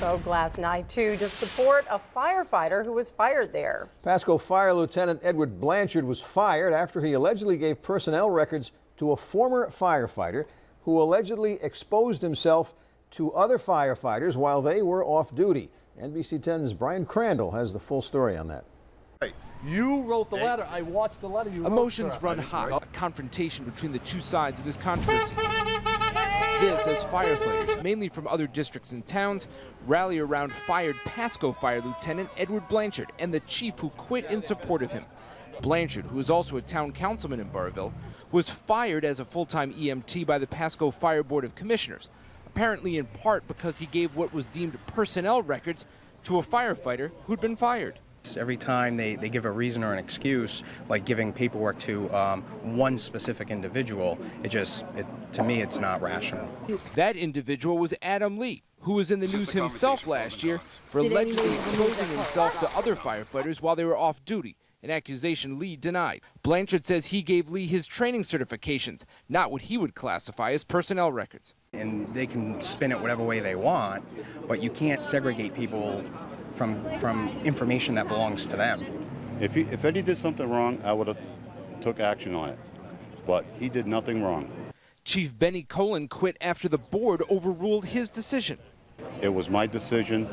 spoke last night, too, to support a firefighter who was fired there. Pascoag Fire Lt. Edward Blanchard was fired after he allegedly gave personnel records to a former firefighter who allegedly exposed himself to other firefighters while they were off duty. NBC 10's Brian Crandall has the full story on that. You wrote the letter. I watched the letter you wrote. Emotions run hot. A confrontation between the two sides of this controversy. This as firefighters, mainly from other districts and towns, rally around fired Pascoag Fire Lt. Edward Blanchard and the chief who quit in support of him. Blanchard, who is also a town councilman in Burrillville, was fired as a full-time EMT by the Pascoag Fire Board of Commissioners, apparently in part because he gave what was deemed personnel records to a firefighter who'd been fired. Every time they give a reason or an excuse, like giving paperwork to one specific individual, to me, it's not rational. That individual was Adam Lee, who was in the news himself last year for allegedly exposing himself to other firefighters while they were off duty, an accusation Lee denied. Blanchard says he gave Lee his training certifications, not what he would classify as personnel records. And they can spin it whatever way they want, but you can't segregate people from information that belongs to them. If Eddie did something wrong, I would have took action on it, but he did nothing wrong. Chief Benny Colin quit after the board overruled his decision. It was my decision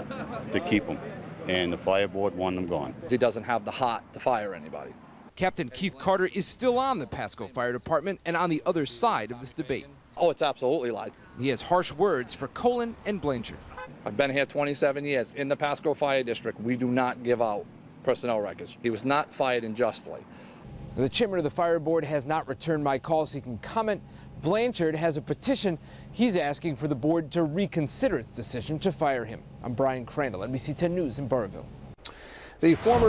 to keep him, and the fire board wanted him gone. He doesn't have the heart to fire anybody. Captain Keith Carter is still on the Pascoag Fire Department and on the other side of this debate. Oh, it's absolutely lies. He has harsh words for Colin and Blanchard. I've been here 27 years. In the Pascoag Fire District, we do not give out personnel records. He was not fired unjustly. The chairman of the fire board has not returned my call seeking comment. Blanchard has a petition. He's asking for the board to reconsider its decision to fire him. I'm Brian Crandall, NBC 10 News in Burrillville. The former